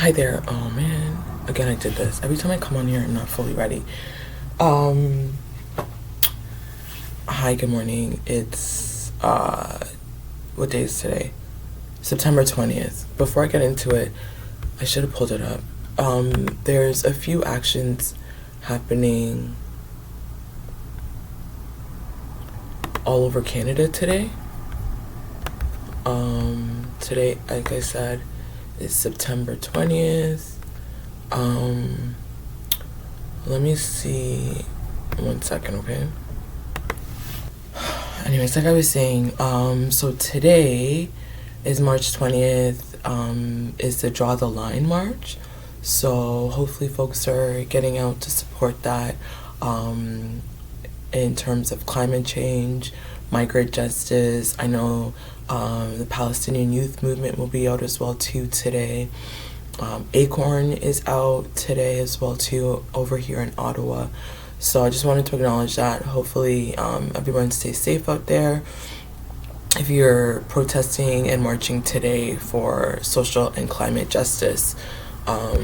Hi there. Oh man. Again, I did this. Every time I come on here, I'm not fully ready. Hi, good morning. It's what day is today? September 20th. Before I get into it, I should have pulled it up. There's a few actions happening all over Canada today. Today, like I said, is September 20th. Let me see. 1 second, okay? Anyways, like I was saying, so today is March 20th, is the Draw the Line March. So hopefully folks are getting out to support that, in terms of climate change, migrant justice. I know the Palestinian youth movement will be out as well too today. Acorn is out today as well too over here in Ottawa. So I just wanted to acknowledge that. Hopefully everyone stays safe out there. If you're protesting and marching today for social and climate justice, I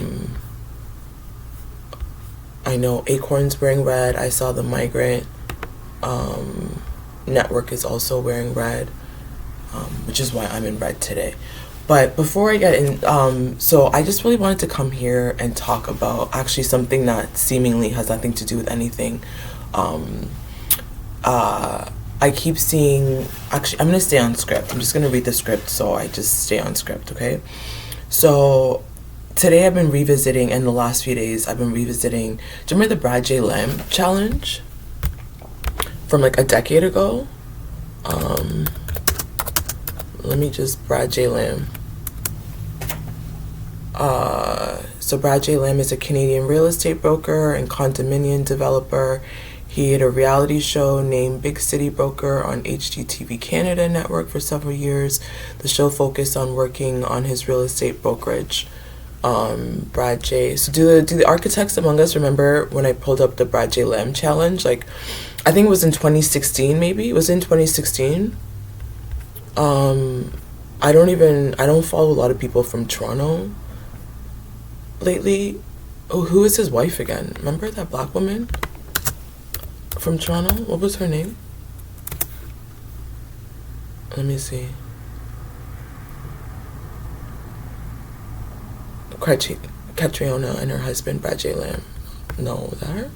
know Acorn's wearing red. I saw the migrant network is also wearing red, which is why I'm in red today. But before I get in, so I just really wanted to come here and talk about actually something that seemingly has nothing to do with anything. I keep seeing, actually, I'm going to stay on script. I'm just going to read the script so I just stay on script, okay? So today I've been revisiting, and the last few days I've been revisiting, do you remember the Brad J. Lamb challenge from like a decade ago? Let me just, Brad J. Lamb. So Brad J. Lamb is a Canadian real estate broker and condominium developer. He had a reality show named Big City Broker on HGTV Canada network for several years. The show focused on working on his real estate brokerage. Brad J. So do the architects among us remember when I pulled up the Brad J. Lamb challenge? Like, I think it was in 2016, maybe? It was in 2016. I don't follow a lot of people from Toronto lately. Oh, who is his wife again? Remember that black woman from Toronto? What was her name? Let me see. Catriona and her husband, Brad J. Lamb. No, was that her?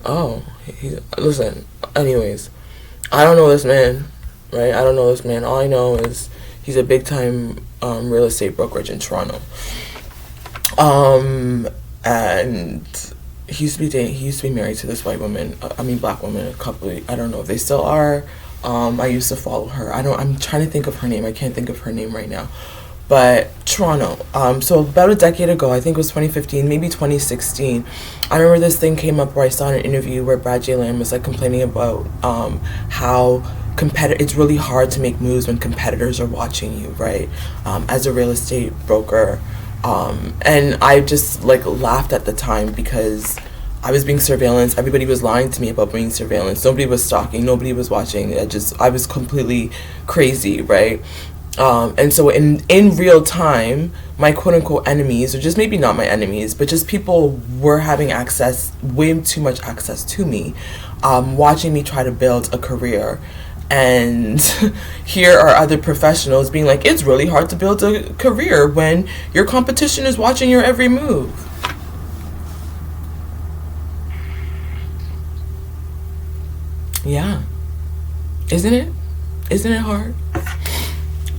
Oh, listen, anyways, I don't know this man, right? I don't know this man. All I know is he's a big time real estate brokerage in Toronto. And he used to be married to this white woman, black woman, I don't know if they still are. I used to follow her. I'm trying to think of her name. I can't think of her name right now. But Toronto. So about a decade ago, I think it was 2015, maybe 2016, I remember this thing came up where I saw an interview where Brad J. Lamb was like complaining about how it's really hard to make moves when competitors are watching you, right? As a real estate broker. And I just like laughed at the time because I was being surveillance. Everybody was lying to me about being surveillance. Nobody was stalking. Nobody was watching. I was completely crazy, right? And so in real time, my quote unquote enemies, or just maybe not my enemies, but just people were having access, way too much access to me, watching me try to build a career. And here are other professionals being like, it's really hard to build a career when your competition is watching your every move. Yeah. Isn't it? Isn't it hard?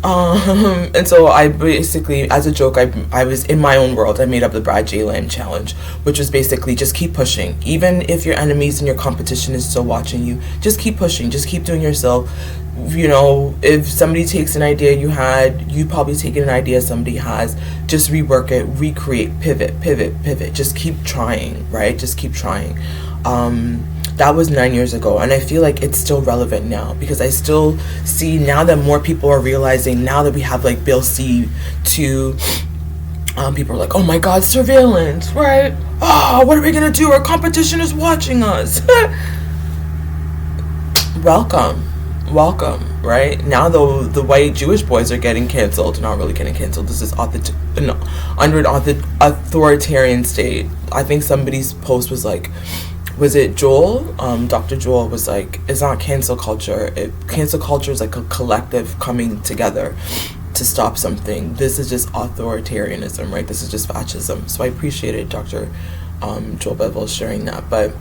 And so I basically, as a joke, I was in my own world. I made up the Brad J. Lamb challenge, which was basically just keep pushing. Even if your enemies and your competition is still watching you, just keep pushing. Just keep doing yourself. You know, if somebody takes an idea you had, you probably taken an idea somebody has. Just rework it, recreate, pivot. Just keep trying, right? Just keep trying. That was 9 years ago, and I feel like it's still relevant now because I still see now that more people are realizing, now that we have like Bill C-2, people are like, oh my god, surveillance, right? Oh, what are we gonna do? Our competition is watching us. Welcome. welcome, right? Now though, the white Jewish boys are getting canceled. Not really getting canceled. This is under an authoritarian state. I think somebody's post was like, was it Joel? Dr. Joel was like, it's not cancel culture. Cancel culture is like a collective coming together to stop something. This is just authoritarianism, right? This is just fascism. So I appreciated Dr. Joel Bevel sharing that. But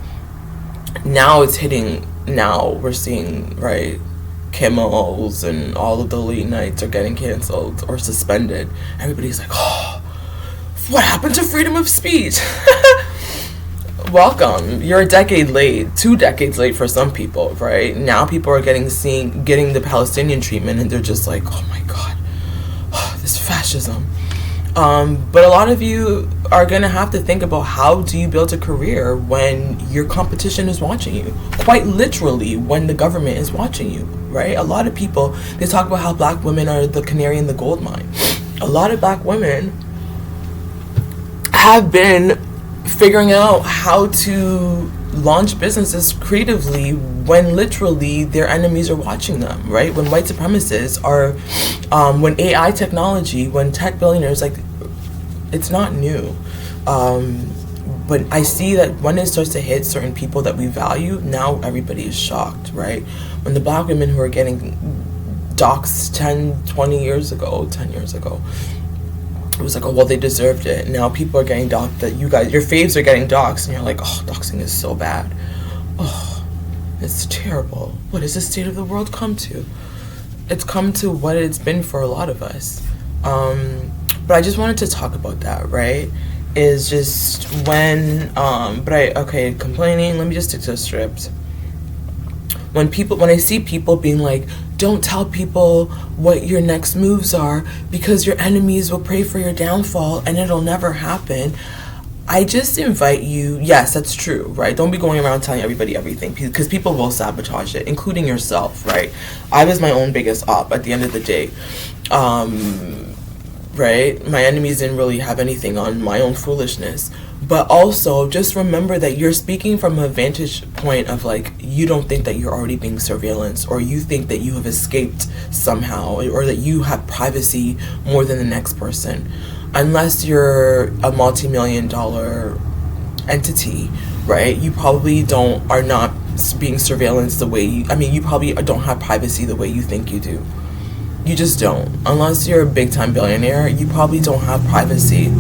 now it's hitting, now we're seeing, right, Kimmel's and all of the late nights are getting canceled or suspended. Everybody's like, oh, what happened to freedom of speech? Welcome. You're a decade late, 2 decades late for some people, right? Now people are getting the Palestinian treatment, and they're just like, oh my God, this fascism. But a lot of you are going to have to think about, how do you build a career when your competition is watching you? Quite literally, when the government is watching you, right? A lot of people, they talk about how black women are the canary in the gold mine. A lot of black women have been figuring out how to launch businesses creatively when literally their enemies are watching them, right? When white supremacists are, when AI technology, when tech billionaires, like, it's not new. But I see that when it starts to hit certain people that we value, now everybody is shocked, right? When the black women who are getting doxxed 10 years ago, it was like, oh, well, they deserved it. Now people are getting doxxed, that you guys, your faves are getting doxxed, and you're like, oh, doxing is so bad. Oh, it's terrible. What has the state of the world come to? It's come to what it's been for a lot of us. But I just wanted to talk about that, right? Is just when, complaining, let me just stick to the script. When I see people being like, don't tell people what your next moves are because your enemies will pray for your downfall and it'll never happen. I just invite you, yes, that's true, right? Don't be going around telling everybody everything, because people will sabotage it, including yourself, right? I was my own biggest op at the end of the day. Right? My enemies didn't really have anything on my own foolishness. But also, just remember that you're speaking from a vantage point of, like, you don't think that you're already being surveillanced, or you think that you have escaped somehow, or that you have privacy more than the next person. Unless you're a multi-million-dollar entity, right? You probably are not being surveillanced the way you probably don't have privacy the way you think you do. You just don't. Unless you're a big-time billionaire, you probably don't have privacy.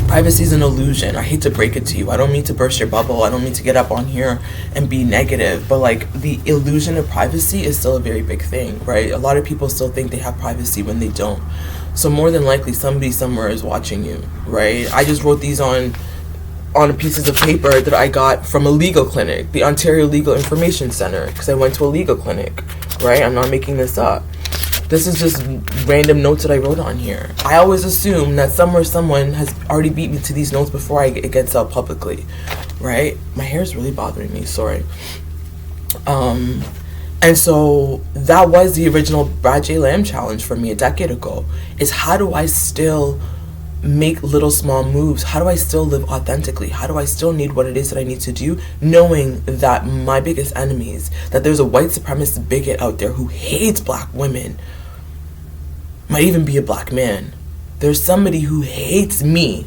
Privacy is an illusion. I hate to break it to you. I don't mean to burst your bubble. I don't mean to get up on here and be negative. But, like, the illusion of privacy is still a very big thing, right? A lot of people still think they have privacy when they don't. So more than likely, somebody somewhere is watching you, right? I just wrote these on pieces of paper that I got from a legal clinic, the Ontario Legal Information Center, because I went to a legal clinic, right? I'm not making this up. This is just random notes that I wrote on here. I always assume that somewhere someone has already beat me to these notes before it gets out publicly, right? My hair is really bothering me, sorry. And so that was the original Brad J. Lamb challenge for me a decade ago, is how do I still make little small moves? How do I still live authentically? How do I still need what it is that I need to do, knowing that my biggest enemies, that there's a white supremacist bigot out there who hates black women, might even be a black man. There's somebody who hates me,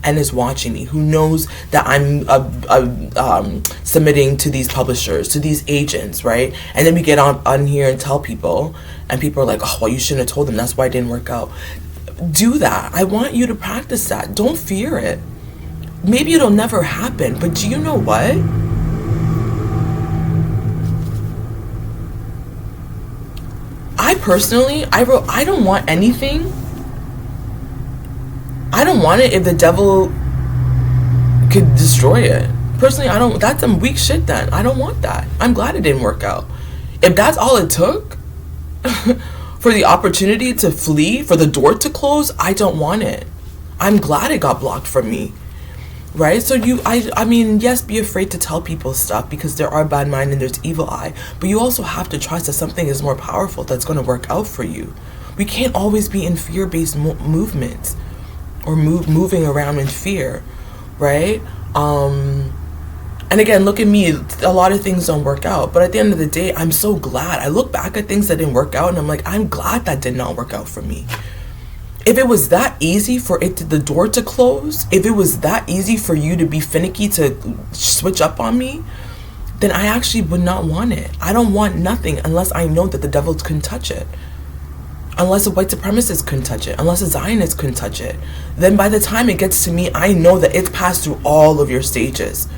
and is watching me, who knows that I'm submitting to these publishers, to these agents, right? And then we get on here and tell people, and people are like, oh, well, you shouldn't have told them, that's why it didn't work out. Do that. I want you to practice that. Don't fear it. Maybe it'll never happen, but do you know what? I personally, I don't want anything. I don't want it if the devil could destroy it. Personally, that's some weak shit then. I don't want that. I'm glad it didn't work out. If that's all it took for the opportunity to flee, for the door to close, I don't want it. I'm glad it got blocked from me. Right? So I mean, yes, be afraid to tell people stuff because there are bad mind and there's evil eye, but you also have to trust that something is more powerful that's going to work out for you. We can't always be in fear-based movements or moving around in fear, right? And again, look at me, a lot of things don't work out. But at the end of the day, I'm so glad. I look back at things that didn't work out and I'm like, I'm glad that did not work out for me. If it was that easy for the door to close, if it was that easy for you to be finicky to switch up on me, then I actually would not want it. I don't want nothing unless I know that the devil couldn't touch it. Unless a white supremacist couldn't touch it. Unless a Zionist couldn't touch it. Then by the time it gets to me, I know that it's passed through all of your stages.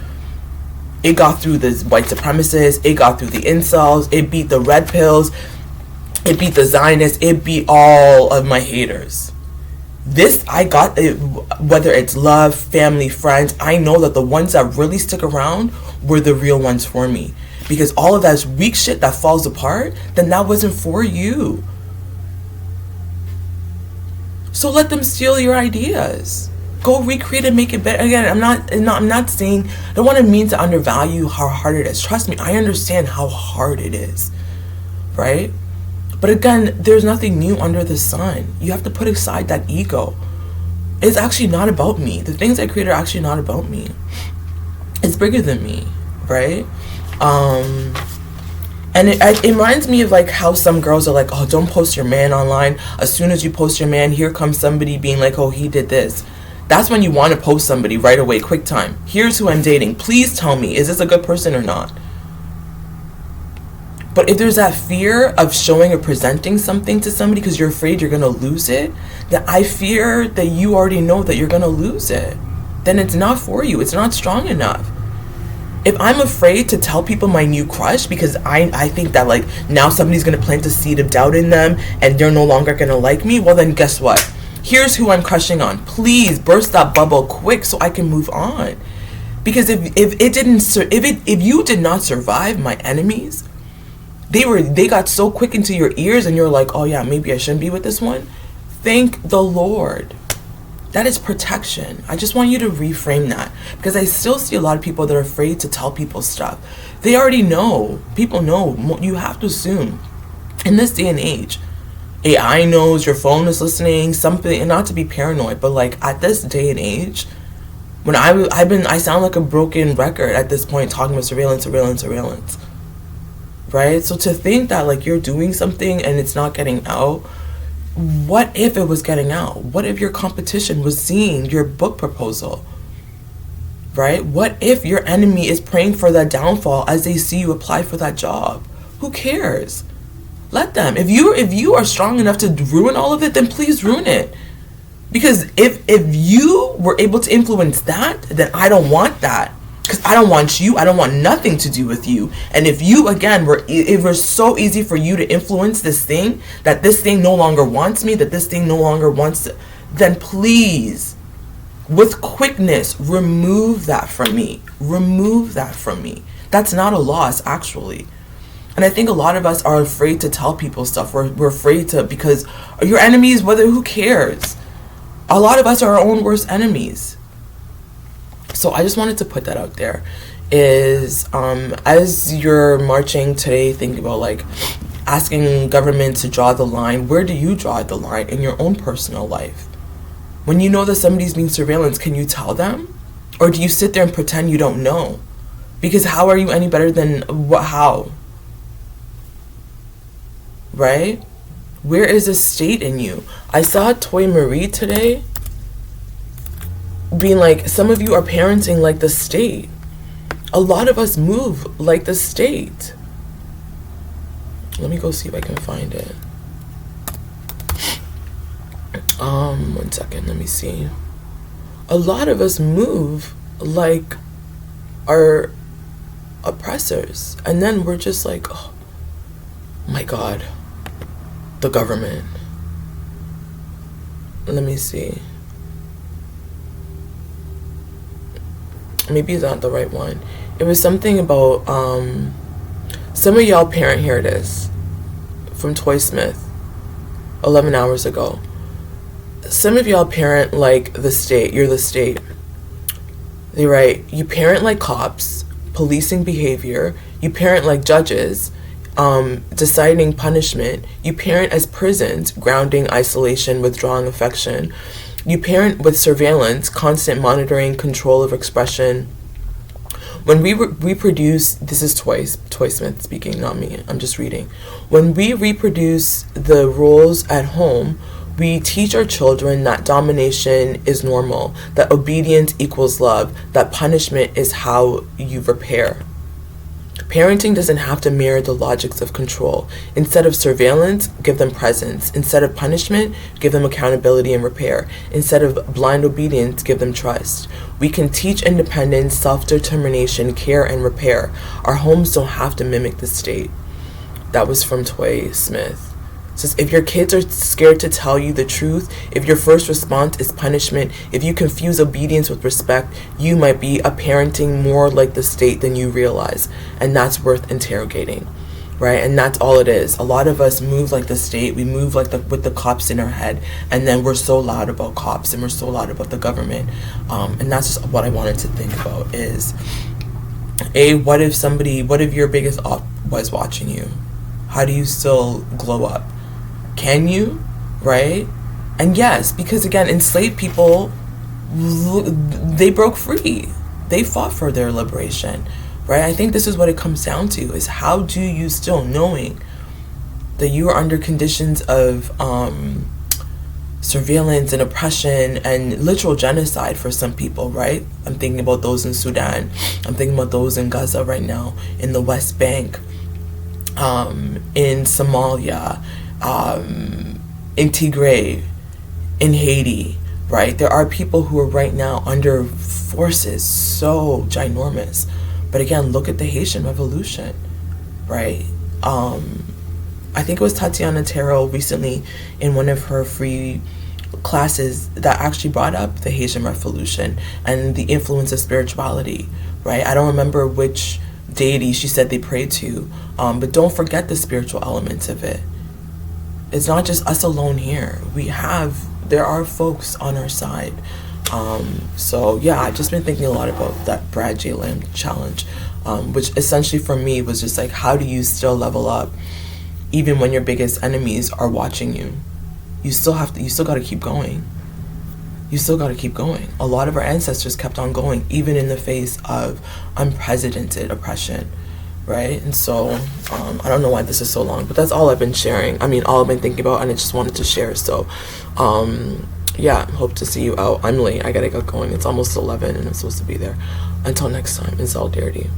It got through the white supremacists. It got through the incels. It beat the red pills. It beat the Zionists. It beat all of my haters. This, I got it, whether it's love, family, friends, I know that the ones that really stick around were the real ones for me. Because all of that weak shit that falls apart, then that wasn't for you. So let them steal your ideas. Go recreate and make it better. Again, I'm not saying, I don't want to mean to undervalue how hard it is. Trust me, I understand how hard it is. Right? But again, there's nothing new under the sun. You have to put aside that ego. It's actually not about me. The things I create are actually not about me. It's bigger than me, right? And it reminds me of like how some girls are like, oh, don't post your man online. As soon as you post your man, here comes somebody being like, oh, he did this. That's when you want to post somebody right away, quick time. Here's who I'm dating. Please tell me, is this a good person or not? But if there's that fear of showing or presenting something to somebody because you're afraid you're going to lose it, then I fear that you already know that you're going to lose it. Then it's not for you. It's not strong enough. If I'm afraid to tell people my new crush because I think that like now somebody's going to plant a seed of doubt in them and they're no longer going to like me, well then guess what? Here's who I'm crushing on. Please burst that bubble quick so I can move on. Because if you did not survive my enemies, they got so quick into your ears and you're like, oh yeah, maybe I shouldn't be with this one. Thank the Lord. That is protection. I just want you to reframe that. Because I still see a lot of people that are afraid to tell people stuff. They already know. People know. You have to assume. In this day and age, AI knows, your phone is listening, something, and not to be paranoid, but like at this day and age, when I sound like a broken record at this point talking about surveillance. Right? So to think that like you're doing something and it's not getting out, what if it was getting out? What if your competition was seeing your book proposal? Right? What if your enemy is praying for that downfall as they see you apply for that job? Who cares? Let them. If you are strong enough to ruin all of it, then please ruin it. Because if you were able to influence that, then I don't want that. Because I don't want you. I don't want nothing to do with you. And if you, again, it was so easy for you to influence this thing, that this thing no longer wants me, that this thing no longer wants to, then please, with quickness, remove that from me. Remove that from me. That's not a loss, actually. And I think a lot of us are afraid to tell people stuff. We're afraid to, because your enemies, who cares? A lot of us are our own worst enemies. So I just wanted to put that out there. Is as you're marching today, think about like asking government to draw the line. Where do you draw the line in your own personal life? When you know that somebody's being surveillance, can you tell them? Or do you sit there and pretend you don't know? Because how are you any better than how? Right? Where is the state in you? I saw Toy Marie today being like, some of you are parenting like the state. A lot of us move like the state. Let me go see if I can find it. 1 second, let me see. A lot of us move like our oppressors. And then we're just like, oh my God, the government. Let me see. Maybe it's not the right one. It was something about some of y'all parent. Here it is from Toy Smith 11 hours ago. Some of y'all parent like the state. You're the state. They write, you parent like cops policing behavior. You parent like judges deciding punishment. You parent as prisons, grounding, isolation, withdrawing affection. You parent with surveillance, constant monitoring, control of expression. When we reproduce, this is Toy Smith speaking, not me, I'm just reading. When we reproduce the roles at home, we teach our children that domination is normal, that obedience equals love, that punishment is how you repair. Parenting doesn't have to mirror the logics of control. Instead of surveillance, give them presence. Instead of punishment, give them accountability and repair. Instead of blind obedience, give them trust. We can teach independence, self-determination, care, and repair. Our homes don't have to mimic the state. That was from Toy Smith. It says, if your kids are scared to tell you the truth, if your first response is punishment, if you confuse obedience with respect, you might be a parenting more like the state than you realize. And that's worth interrogating, right? And that's all it is. A lot of us move like the state. We move like with the cops in our head. And then we're so loud about cops and we're so loud about the government. And that's just what I wanted to think about is, what if your biggest op was watching you? How do you still glow up? Can you? Right? And yes, because again, enslaved people, they broke free. They fought for their liberation. Right? I think this is what it comes down to, is how do you still, knowing that you are under conditions of surveillance and oppression and literal genocide for some people, right? I'm thinking about those in Sudan. I'm thinking about those in Gaza right now, in the West Bank, in Somalia, in Tigray, in Haiti, right? There are people who are right now under forces so ginormous. But again, look at the Haitian Revolution, right? I think it was Tatiana Terrell recently in one of her free classes that actually brought up the Haitian Revolution and the influence of spirituality, right? I don't remember which deity she said they prayed to, but don't forget the spiritual elements of it. It's not just us alone here. There are folks on our side. So yeah, I've just been thinking a lot about that Brad J. Lamb challenge, which essentially for me was just like, how do you still level up even when your biggest enemies are watching you? You still got to keep going. You still got to keep going. A lot of our ancestors kept on going, even in the face of unprecedented oppression, right? And so I don't know why this is so long, but that's all I've been sharing. I mean, all I've been thinking about, and I just wanted to share. So yeah, hope to see you out. I'm late. I got to get going. It's almost 11 and I'm supposed to be there. Until next time, in solidarity.